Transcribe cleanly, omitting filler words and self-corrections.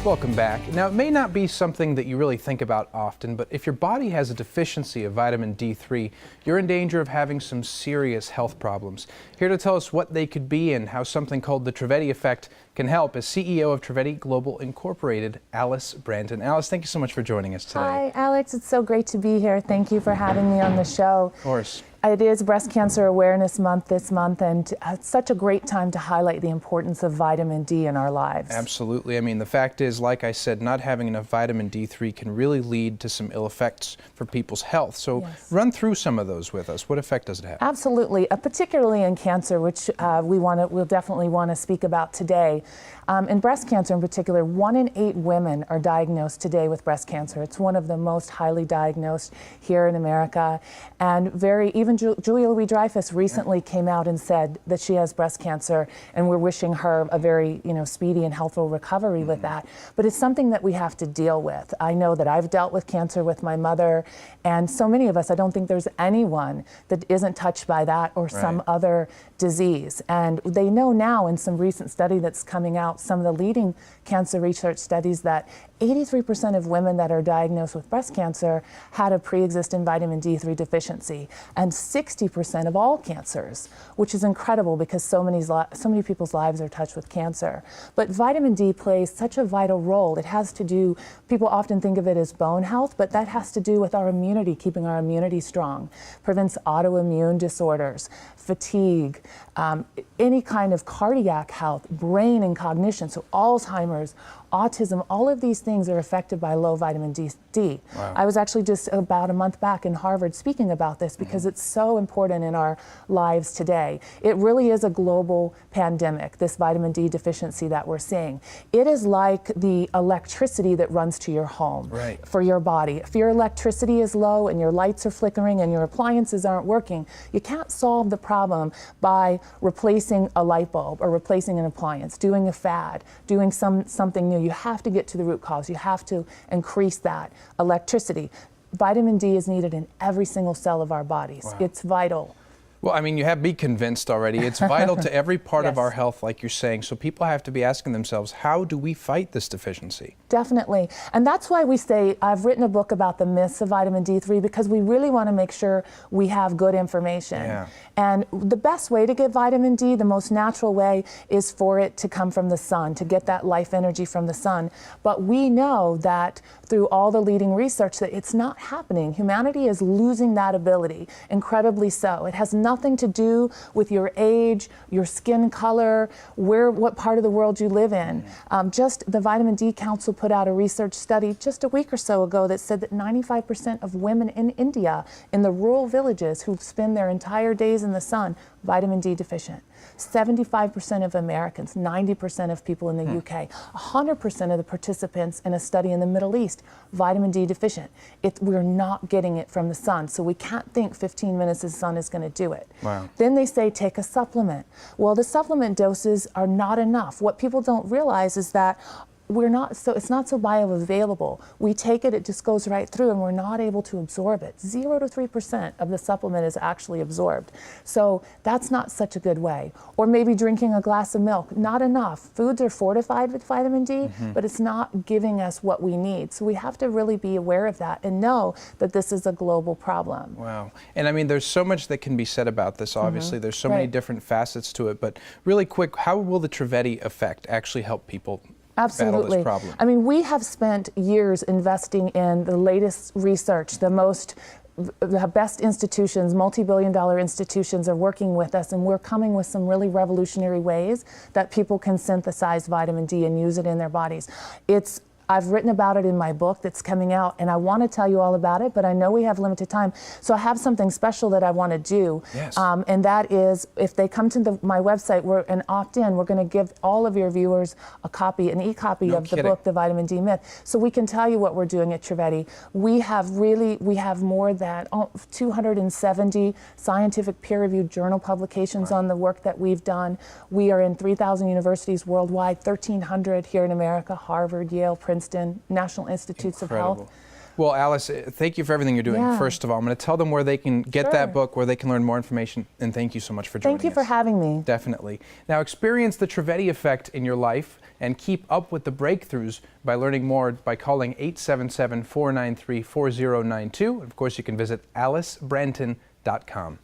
Welcome back. Now, it may not be something that you really think about often, but if your body has a deficiency of vitamin D3, you're in danger of having some serious health problems. Here to tell us what they could be and how something called the Trivedi effect can help is CEO of Trivedi Global Incorporated, Alice Branton. Alice, thank you so much for joining us today. Hi, Alex. It's so great to be here. Thank you for having me on the show. Of course. It is Breast Cancer Awareness Month this month, and it's such a great time to highlight the importance of vitamin D in our lives. Absolutely. I mean, the fact is, like I said, not having enough vitamin D3 can really lead to some ill effects for people's health. So Yes. Run through some of those with us. What effect does it have? Absolutely, particularly in cancer, which we'll definitely want to speak about today. In breast cancer in particular, 1 in 8 women are diagnosed today with breast cancer. It's one of the most highly diagnosed here in America, and even Julia Louis-Dreyfus recently came out and said that she has breast cancer, and we're wishing her a very speedy and healthful recovery with that. But it's something that we have to deal with. I know that I've dealt with cancer with my mother, and so many of us, I don't think there's anyone that isn't touched by that or some other disease. And they know now in some recent study that's coming out, some of the leading cancer research studies, that 83% of women that are diagnosed with breast cancer had a pre-existing vitamin D3 deficiency, and 60% of all cancers, which is incredible because so many people's lives are touched with cancer. But vitamin D plays such a vital role. It has to do, people often think of it as bone health, but that has to do with our immunity, keeping our immunity strong, prevents autoimmune disorders, fatigue, any kind of cardiac health, brain and cognition, so Alzheimer's, autism, all of these things are affected by low vitamin D. Wow. I was actually just about a month back in Harvard speaking about this because it's so important in our lives today. It really is a global pandemic, this vitamin D deficiency that we're seeing. It is like the electricity that runs to your home for your body. If your electricity is low and your lights are flickering and your appliances aren't working, you can't solve the problem by replacing a light bulb or replacing an appliance, doing a fad, doing something new. You have to get to the root cause. You have to increase that electricity. Vitamin D is needed in every single cell of our bodies. Wow. It's vital. Well, I mean, you have me convinced already. It's vital to every part of our health, like you're saying. So people have to be asking themselves, how do we fight this deficiency? Definitely. And that's why we say, I've written a book about the myths of vitamin D3, because we really want to make sure we have good information. Yeah. And the best way to get vitamin D, the most natural way, is for it to come from the sun, to get that life energy from the sun. But we know that through all the leading research that it's not happening. Humanity is losing that ability, incredibly so. It has nothing to do with your age, your skin color, what part of the world you live in. Just the Vitamin D Council put out a research study just a week or so ago that said that 95% of women in India, in the rural villages who spend their entire days in the sun, vitamin D deficient. 75% of Americans, 90% of people in the UK, 100% of the participants in a study in the Middle East, vitamin D deficient. We're not getting it from the sun, so we can't think 15 minutes of sun is going to do it. Wow. Then they say take a supplement. Well, the supplement doses are not enough. What people don't realize is that it's not so bioavailable. We take it, it just goes right through, and we're not able to absorb it. 0 to 3% of the supplement is actually absorbed. So that's not such a good way. Or maybe drinking a glass of milk, not enough. Foods are fortified with vitamin D, but it's not giving us what we need. So we have to really be aware of that and know that this is a global problem. Wow. And I mean, there's so much that can be said about this, obviously. There's so many different facets to it, but really quick, how will the Trivedi effect actually help people battle this problem? I mean, we have spent years investing in the latest research. The best institutions, multi-billion-dollar institutions are working with us, and we're coming with some really revolutionary ways that people can synthesize vitamin D and use it in their bodies. I've written about it in my book that's coming out, and I want to tell you all about it, but I know we have limited time. So I have something special that I want to do. Yes. And that is, if they come to my website and opt in, we're going to give all of your viewers an e-copy of the book, The Vitamin D Myth. So we can tell you what we're doing at Trivedi. We have more than 270 scientific peer-reviewed journal publications on the work that we've done. We are in 3,000 universities worldwide, 1,300 here in America, Harvard, Yale, Princeton, National Institutes of Health. Well, Alice, thank you for everything you're doing. Yeah. First of all, I'm going to tell them where they can get Sure. that book, where they can learn more information, and thank you so much for joining us. Thank you for having me. Definitely. Now, experience the Trivedi effect in your life and keep up with the breakthroughs by learning more by calling 877-493-4092. Of course, you can visit alicebranton.com.